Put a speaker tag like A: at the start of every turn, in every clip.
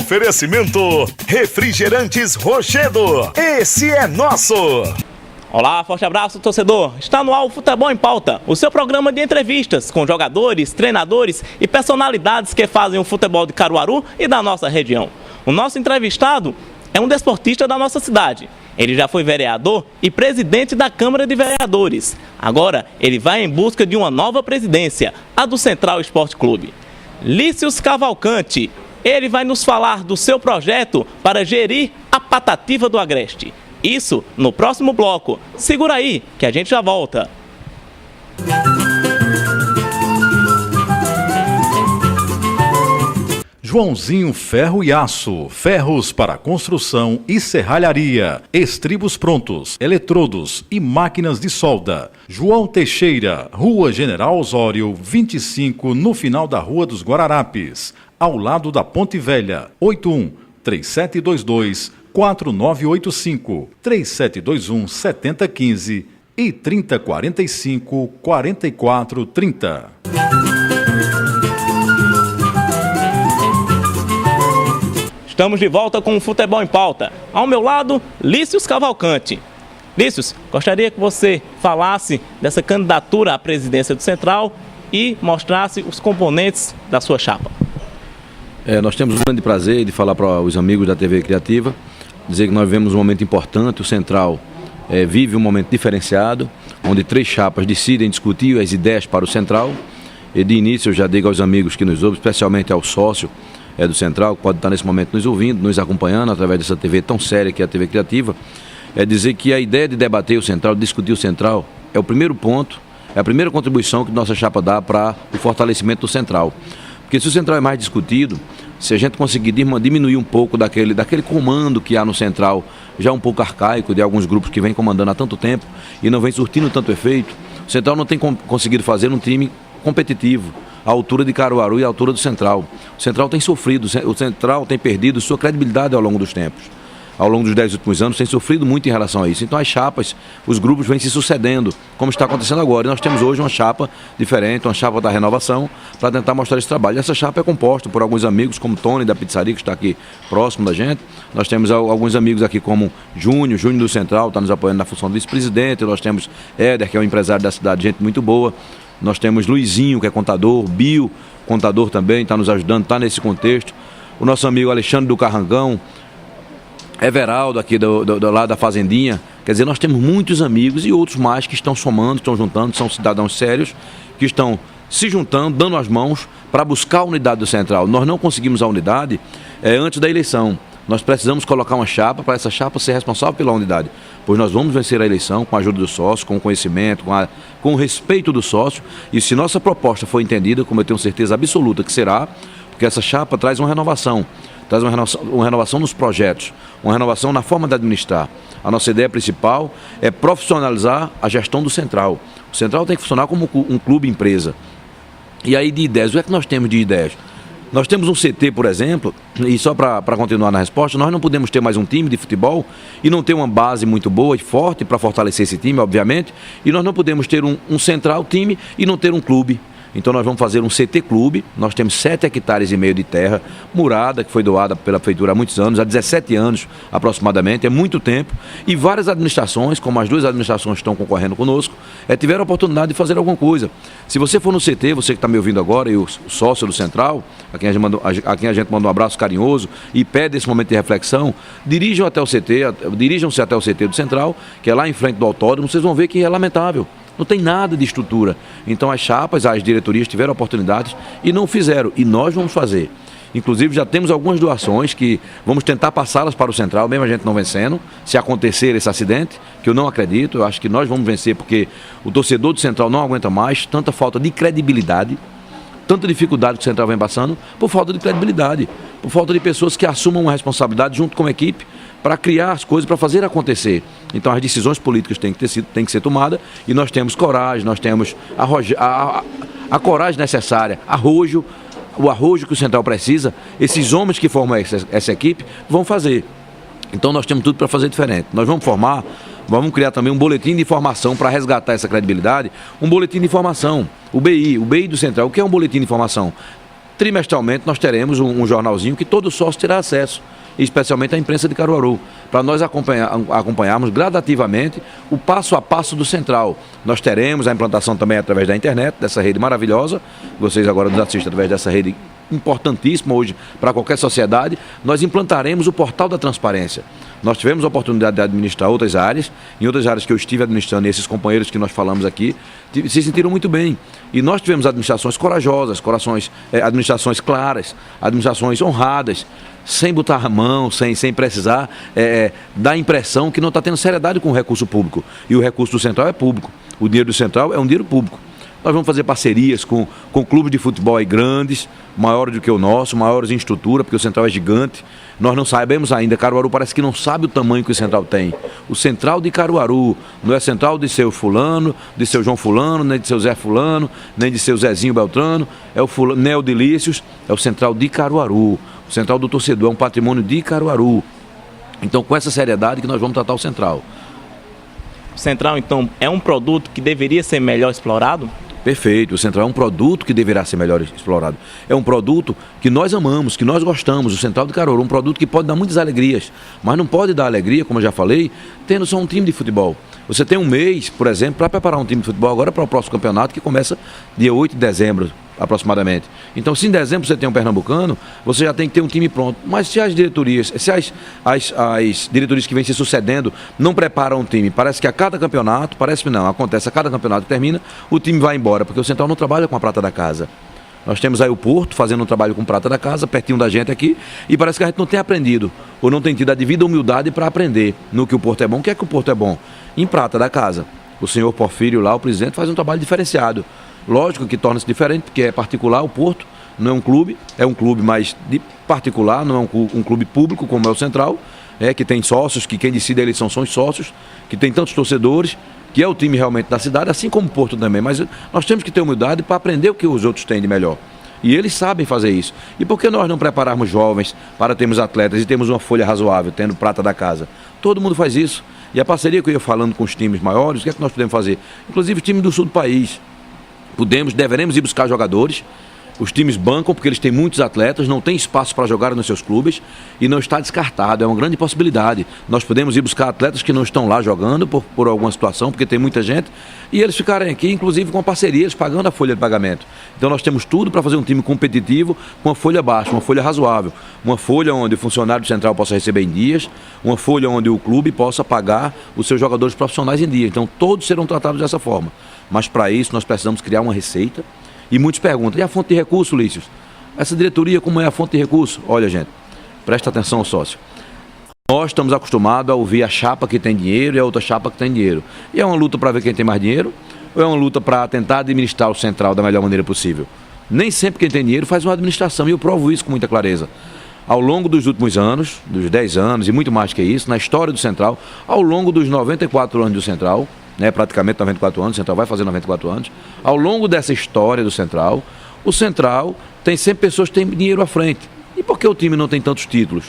A: Oferecimento Refrigerantes Rochedo. Esse é nosso.
B: Olá, forte abraço, torcedor. Está no ar o Futebol em Pauta, o seu programa de entrevistas com jogadores, treinadores e personalidades que fazem o futebol de Caruaru e da nossa região. O nosso entrevistado é um desportista da nossa cidade. Ele já foi vereador e presidente da Câmara de Vereadores. Agora, ele vai em busca de uma nova presidência, a do Central Esporte Clube. Lícius Cavalcante, ele vai nos falar do seu projeto para gerir a Patativa do Agreste. Isso no próximo bloco. Segura aí, que a gente já volta.
C: Joãozinho Ferro e Aço, ferros para construção e serralharia, estribos prontos, eletrodos e máquinas de solda. João Teixeira, Rua General Osório, 25, no final da Rua dos Guararapes, ao lado da Ponte Velha, 81-3722-4985, 3721-7015 e 3045-4430.
B: Estamos de volta com o Futebol em Pauta. Ao meu lado, Lícius Cavalcante. Lícius, gostaria que você falasse dessa candidatura à presidência do Central e mostrasse os componentes da sua chapa.
D: Nós temos um grande prazer de falar para os amigos da TV Criativa, dizer que nós vivemos um momento importante. O Central vive um momento diferenciado, onde 3 chapas decidem discutir as ideias para o Central. E de início eu já digo aos amigos que nos ouvem, especialmente ao sócio do Central, que pode estar nesse momento nos ouvindo, nos acompanhando através dessa TV tão séria que é a TV Criativa, é dizer que a ideia de debater o Central, de discutir o Central, é o primeiro ponto, é a primeira contribuição que nossa chapa dá para o fortalecimento do Central. Porque se o Central é mais discutido, se a gente conseguir diminuir um pouco daquele comando que há no Central, já um pouco arcaico, de alguns grupos que vêm comandando há tanto tempo e não vem surtindo tanto efeito, o Central não tem conseguido fazer um time competitivo, à altura de Caruaru e à altura do Central. O Central tem sofrido, o Central tem perdido sua credibilidade ao longo dos tempos. Ao longo dos 10 últimos anos tem sofrido muito em relação a isso. Então as chapas, os grupos vêm se sucedendo, como está acontecendo agora. E nós temos hoje uma chapa diferente, uma chapa da renovação, para tentar mostrar esse trabalho. E essa chapa é composta por alguns amigos, como Tony da Pizzaria, que está aqui próximo da gente. Nós temos alguns amigos aqui como Júnior do Central, está nos apoiando na função de vice-presidente. Nós temos Éder, que é um empresário da cidade, gente muito boa. Nós temos Luizinho, que é contador, Bio, contador também, está nos ajudando, está nesse contexto. O nosso amigo Alexandre do Carrangão, Everaldo aqui do lado da Fazendinha. Quer dizer, nós temos muitos amigos e outros mais que estão somando, estão juntando, são cidadãos sérios, que estão se juntando, dando as mãos para buscar a unidade do Central. Nós não conseguimos a unidade antes da eleição. Nós precisamos colocar uma chapa para essa chapa ser responsável pela unidade, pois nós vamos vencer a eleição com a ajuda do sócio, com o conhecimento, com o respeito do sócio. E se nossa proposta for entendida, como eu tenho certeza absoluta que será, porque essa chapa traz uma renovação nos projetos, uma renovação na forma de administrar. A nossa ideia principal é profissionalizar a gestão do Central. O Central tem que funcionar como um clube empresa. E aí de ideias, o que é que nós temos de ideias? Nós temos um CT, por exemplo, e só para continuar na resposta, nós não podemos ter mais um time de futebol e não ter uma base muito boa e forte para fortalecer esse time, obviamente, e nós não podemos ter um central time e não ter um clube. Então nós vamos fazer um CT Clube. Nós temos 7,5 hectares de terra murada, que foi doada pela prefeitura há muitos anos, há 17 anos aproximadamente, é muito tempo, e várias administrações, como as 2 administrações que estão concorrendo conosco, tiveram a oportunidade de fazer alguma coisa. Se você for no CT, você que está me ouvindo agora, e o sócio do Central, a quem a gente manda um abraço carinhoso e pede esse momento de reflexão, dirijam-se até o CT do Central, que é lá em frente do autódromo. Vocês vão ver que é lamentável. Não tem nada de estrutura. Então as chapas, as diretorias tiveram oportunidades e não fizeram. E nós vamos fazer. Inclusive já temos algumas doações que vamos tentar passá-las para o Central, mesmo a gente não vencendo. Se acontecer esse acidente, que eu não acredito, eu acho que nós vamos vencer, porque o torcedor do Central não aguenta mais tanta falta de credibilidade, tanta dificuldade que o Central vem passando, por falta de credibilidade, por falta de pessoas que assumam uma responsabilidade junto com a equipe para criar as coisas, para fazer acontecer. Então as decisões políticas têm que ser tomadas e nós temos coragem, nós temos a coragem necessária, o arrojo que o Central precisa. Esses homens que formam essa equipe vão fazer. Então nós temos tudo para fazer diferente. Nós vamos criar também um boletim de informação para resgatar essa credibilidade. Um boletim de informação, o BI do Central. O que é um boletim de informação? trimestralmente nós teremos um jornalzinho que todo sócio terá acesso, especialmente a imprensa de Caruaru, para nós acompanharmos gradativamente o passo a passo do Central. Nós teremos a implantação também através da internet, dessa rede maravilhosa, vocês agora nos assistem através dessa rede importantíssima hoje para qualquer sociedade. Nós implantaremos o portal da transparência. Nós tivemos a oportunidade de administrar outras áreas, em outras áreas que eu estive administrando, e esses companheiros que nós falamos aqui se sentiram muito bem. E nós tivemos administrações corajosas, administrações claras, administrações honradas, sem botar a mão, sem precisar dar a impressão que não está tendo seriedade com o recurso público. E o recurso do Central é público. O dinheiro do Central é um dinheiro público. Nós vamos fazer parcerias com clubes de futebol aí grandes, maiores do que o nosso, maiores em estrutura, porque o Central é gigante. Nós não sabemos ainda, Caruaru parece que não sabe o tamanho que o Central tem. O Central de Caruaru não é Central de seu fulano, de seu João fulano, nem de seu Zé fulano, nem de seu Zezinho Beltrano, é o Neo Delícios, é o Central de Caruaru. O Central do torcedor é um patrimônio de Caruaru. Então, com essa seriedade que nós vamos tratar o Central.
B: O Central, então, é um produto que deveria ser melhor explorado?
D: Perfeito, o Central é um produto que deverá ser melhor explorado. É um produto que nós amamos, que nós gostamos, o Central de Caruaru, um produto que pode dar muitas alegrias, mas não pode dar alegria, como eu já falei, tendo só um time de futebol. Você tem um mês, por exemplo, para preparar um time de futebol agora para o próximo campeonato, que começa dia 8 de dezembro, aproximadamente. Então, se em dezembro você tem um pernambucano, você já tem que ter um time pronto. Mas se as diretorias, as diretorias que vêm se sucedendo não preparam um time, parece que a cada campeonato, parece que não, acontece a cada campeonato que termina, o time vai embora, porque o Central não trabalha com a prata da casa. Nós temos aí o Porto fazendo um trabalho com prata da casa, pertinho da gente aqui, e parece que a gente não tem aprendido, ou não tem tido a devida humildade para aprender no que o Porto é bom. O que é que o Porto é bom? Em prata da casa. O senhor Porfírio lá, o presidente, faz um trabalho diferenciado. Lógico que torna-se diferente, porque é particular, o Porto não é um clube mais de particular, não é um clube público como é o Central, que tem sócios, que quem decide a eleição são os sócios, que tem tantos torcedores, que é o time realmente da cidade, assim como o Porto também. Mas nós temos que ter humildade para aprender o que os outros têm de melhor. E eles sabem fazer isso. E por que nós não prepararmos jovens para termos atletas e termos uma folha razoável, tendo prata da casa? Todo mundo faz isso. E a parceria que eu ia falando com os times maiores, o que é que nós podemos fazer? Inclusive o time do sul do país. Deveremos ir buscar jogadores. Os times bancam porque eles têm muitos atletas, não tem espaço para jogar nos seus clubes e não está descartado, é uma grande possibilidade. Nós podemos ir buscar atletas que não estão lá jogando por alguma situação, porque tem muita gente, e eles ficarem aqui, inclusive com parcerias, pagando a folha de pagamento. Então nós temos tudo para fazer um time competitivo com uma folha baixa, uma folha razoável, uma folha onde o funcionário central possa receber em dias, uma folha onde o clube possa pagar os seus jogadores profissionais em dia. Então todos serão tratados dessa forma. Mas para isso nós precisamos criar uma receita. E muitos perguntam, e a fonte de recurso, Lícios? Essa diretoria, como é a fonte de recurso? Olha, gente, presta atenção, sócio. Nós estamos acostumados a ouvir a chapa que tem dinheiro e a outra chapa que tem dinheiro. E é uma luta para ver quem tem mais dinheiro, ou é uma luta para tentar administrar o Central da melhor maneira possível? Nem sempre quem tem dinheiro faz uma administração, e eu provo isso com muita clareza. Ao longo dos últimos anos, dos 10 anos e muito mais que isso, na história do Central, ao longo dos 94 anos do Central, praticamente 94 anos, o Central vai fazer 94 anos. Ao longo dessa história do Central, o Central tem sempre pessoas que têm dinheiro à frente. E por que o time não tem tantos títulos?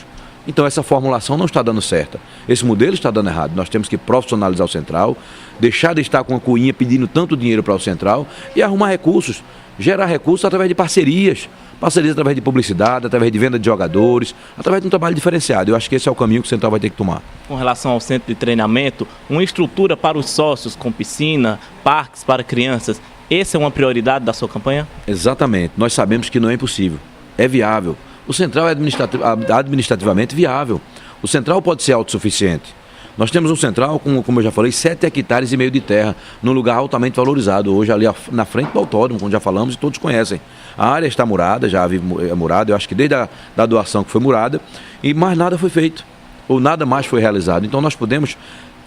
D: Então essa formulação não está dando certa. Esse modelo está dando errado. Nós temos que profissionalizar o Central, deixar de estar com a cuinha pedindo tanto dinheiro para o Central e arrumar recursos, gerar recursos através de parcerias através de publicidade, através de venda de jogadores, através de um trabalho diferenciado. Eu acho que esse é o caminho que o Central vai ter que tomar.
B: Com relação ao centro de treinamento, uma estrutura para os sócios com piscina, parques para crianças, essa é uma prioridade da sua campanha?
D: Exatamente. Nós sabemos que não é impossível. É viável. O Central é administrativamente viável. O Central pode ser autossuficiente. Nós temos um Central com, como eu já falei, 7,5 hectares de terra, num lugar altamente valorizado, hoje ali na frente do autódromo, como já falamos e todos conhecem. A área está murada, já havia murada, eu acho que desde a doação que foi murada, e mais nada foi feito, ou nada mais foi realizado. Então nós podemos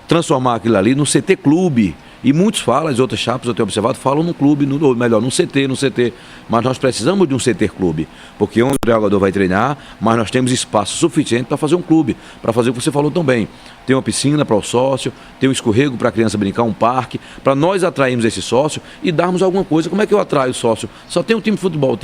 D: transformar aquilo ali num CT clube, e muitos falam, as outras chapas eu tenho observado, falam no clube, ou melhor, num CT, mas nós precisamos de um CT clube, porque onde o jogador vai treinar, mas nós temos espaço suficiente para fazer um clube, para fazer o que você falou também. Tem uma piscina para o sócio, tem um escorrego para a criança brincar, um parque, para nós atrairmos esse sócio e darmos alguma coisa. Como é que eu atraio o sócio? Só tem um time de futebol,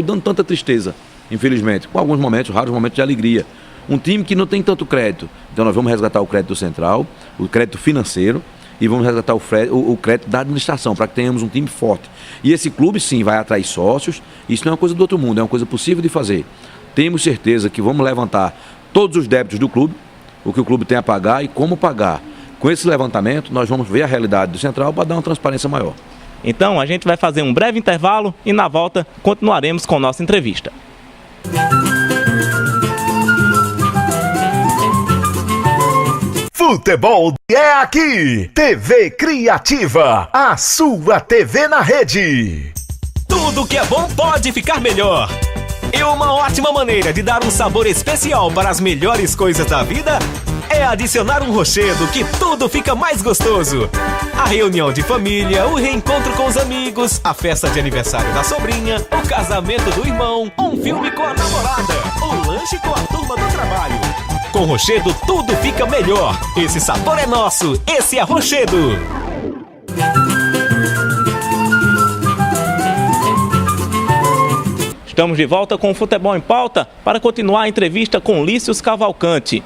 D: e dando tanta tristeza, infelizmente, com alguns momentos, raros momentos de alegria. Um time que não tem tanto crédito. Então nós vamos resgatar o crédito central, o crédito financeiro, e vamos resgatar o crédito da administração, para que tenhamos um time forte. E esse clube, sim, vai atrair sócios. Isso não é uma coisa do outro mundo, é uma coisa possível de fazer. Temos certeza que vamos levantar todos os débitos do clube, o que o clube tem a pagar e como pagar. Com esse levantamento, nós vamos ver a realidade do Central para dar uma transparência maior.
B: Então, a gente vai fazer um breve intervalo e, na volta, continuaremos com nossa entrevista.
A: Futebol é aqui. TV Criativa, a sua TV na rede.
E: Tudo que é bom pode ficar melhor. E uma ótima maneira de dar um sabor especial para as melhores coisas da vida é adicionar um rochedo, que tudo fica mais gostoso. A reunião de família, o reencontro com os amigos, a festa de aniversário da sobrinha, o casamento do irmão, um filme com a namorada, o lanche com a turma do trabalho. Com rochedo tudo fica melhor. Esse sabor é nosso, esse é rochedo.
B: Estamos de volta com o Futebol em Pauta para continuar a entrevista com Lícius Cavalcante.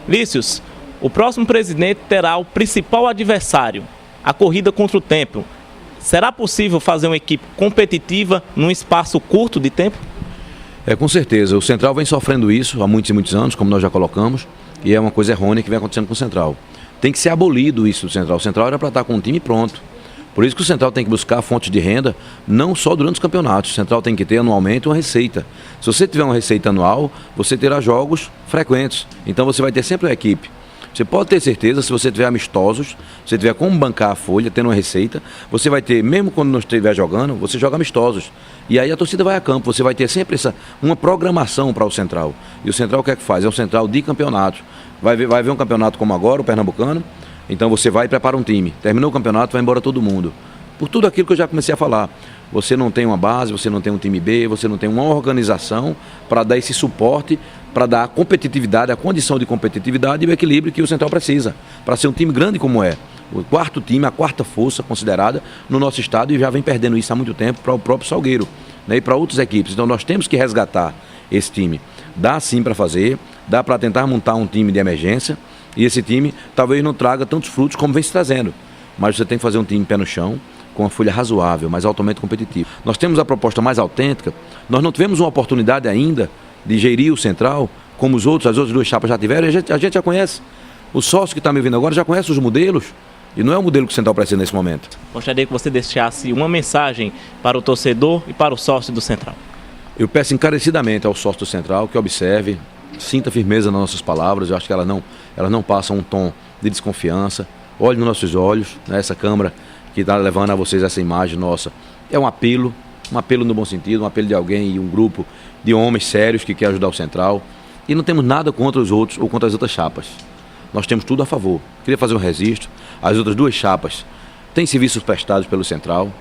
B: Lícius, o próximo presidente terá o principal adversário, a corrida contra o tempo. Será possível fazer uma equipe competitiva num espaço curto de tempo?
D: Com certeza. O Central vem sofrendo isso há muitos e muitos anos, como nós já colocamos, e é uma coisa errônea que vem acontecendo com o Central. Tem que ser abolido isso do Central. O Central era para estar com um time pronto. Por isso que o Central tem que buscar fontes de renda, não só durante os campeonatos. O Central tem que ter anualmente uma receita. Se você tiver uma receita anual, você terá jogos frequentes. Então você vai ter sempre a equipe. Você pode ter certeza, se você tiver amistosos, se você tiver como bancar a folha, tendo uma receita, você vai ter, mesmo quando não estiver jogando, você joga amistosos. E aí a torcida vai a campo, você vai ter sempre uma programação para o Central. E o Central o que é que faz? É um Central de campeonato. Vai ver um campeonato como agora, o Pernambucano, então você vai e prepara um time. Terminou o campeonato, vai embora todo mundo. Por tudo aquilo que eu já comecei a falar. Você não tem uma base, você não tem um time B, você não tem uma organização para dar esse suporte, para dar a competitividade, a condição de competitividade e o equilíbrio que o Central precisa, para ser um time grande como é. O quarto time, a quarta força considerada no nosso estado, e já vem perdendo isso há muito tempo para o próprio Salgueiro, né, e para outras equipes. Então nós temos que resgatar esse time. Dá sim para fazer, dá para tentar montar um time de emergência, e esse time talvez não traga tantos frutos como vem se trazendo. Mas você tem que fazer um time pé no chão, com uma folha razoável, mas altamente competitiva. Nós temos a proposta mais autêntica, nós não tivemos uma oportunidade ainda de gerir o Central, como as outras duas chapas já tiveram, e a gente já conhece. O sócio que está me ouvindo agora já conhece os modelos, e não é o modelo que o Central precisa nesse momento.
B: Gostaria que você deixasse uma mensagem para o torcedor e para o sócio do Central.
D: Eu peço encarecidamente ao sócio do Central que observe, sinta firmeza nas nossas palavras. Eu acho que elas não passam um tom de desconfiança. Olhe nos nossos olhos, né, essa câmera que está levando a vocês essa imagem nossa. É um apelo no bom sentido, um apelo de alguém e um grupo de homens sérios que quer ajudar o Central. E não temos nada contra os outros ou contra as outras chapas. Nós temos tudo a favor. Queria fazer um registro. As outras duas chapas têm serviços prestados pelo Central.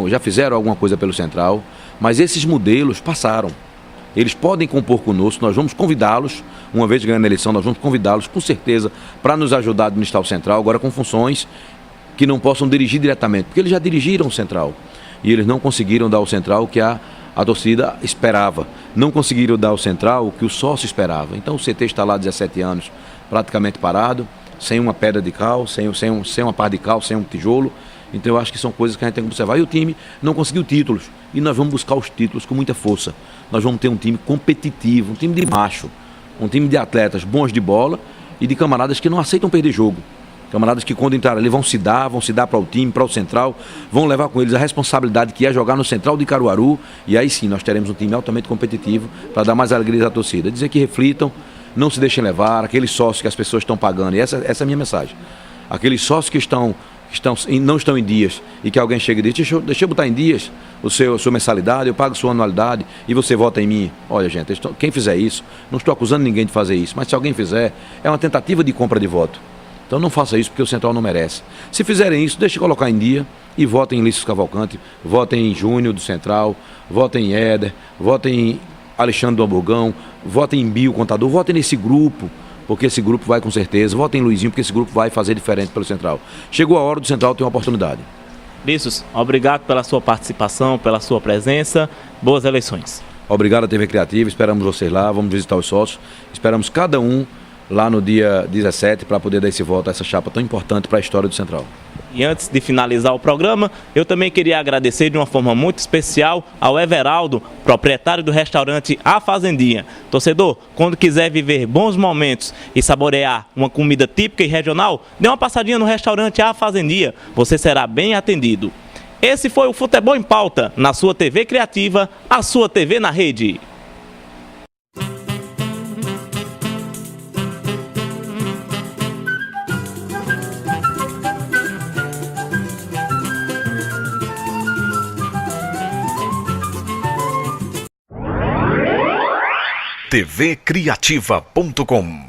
D: Já fizeram alguma coisa pelo Central, mas esses modelos passaram. Eles podem compor conosco, nós vamos convidá-los, uma vez ganhando a eleição, nós vamos convidá-los com certeza para nos ajudar a administrar o Central, agora com funções que não possam dirigir diretamente, porque eles já dirigiram o Central e eles não conseguiram dar ao Central o que a torcida esperava, não conseguiram dar ao Central o que o sócio esperava. Então o CT está lá há 17 anos, praticamente parado, sem uma pedra de cal, sem uma pá de cal, sem um tijolo. Então eu acho que são coisas que a gente tem que observar. E o time não conseguiu títulos, e nós vamos buscar os títulos com muita força. Nós vamos ter um time competitivo, um time de macho, um time de atletas bons de bola e de camaradas que não aceitam perder jogo. Camaradas que quando entrar ali vão se dar para o time, para o Central, vão levar com eles a responsabilidade que é jogar no Central de Caruaru, e aí sim nós teremos um time altamente competitivo para dar mais alegria à torcida. Dizer que reflitam, não se deixem levar, aqueles sócios que as pessoas estão pagando, e essa é a minha mensagem. Aqueles sócios que não estão em dias e que alguém chega e diz, deixa eu botar em dias a sua mensalidade, eu pago a sua anualidade e você vota em mim. Olha, gente, quem fizer isso, não estou acusando ninguém de fazer isso, mas se alguém fizer, é uma tentativa de compra de voto. Então não faça isso porque o Central não merece. Se fizerem isso, deixe colocar em dia e votem em Lícius Cavalcante, votem em Júnior do Central, votem em Éder, votem em Alexandre do Hamburgão, votem em Bio Contador, votem nesse grupo, porque esse grupo vai com certeza, votem em Luizinho, porque esse grupo vai fazer diferente pelo Central. Chegou a hora do Central ter uma oportunidade.
B: Lícius, obrigado pela sua participação, pela sua presença, boas eleições.
D: Obrigado à TV Criativa, esperamos vocês lá, vamos visitar os sócios, esperamos cada um lá no dia 17 para poder dar esse voto a essa chapa tão importante para a história do Central.
B: E antes de finalizar o programa, eu também queria agradecer de uma forma muito especial ao Everaldo, proprietário do restaurante A Fazendinha. Torcedor, quando quiser viver bons momentos e saborear uma comida típica e regional, dê uma passadinha no restaurante A Fazendinha, você será bem atendido. Esse foi o Futebol em Pauta, na sua TV Criativa, a sua TV na rede.
A: tvcriativa.com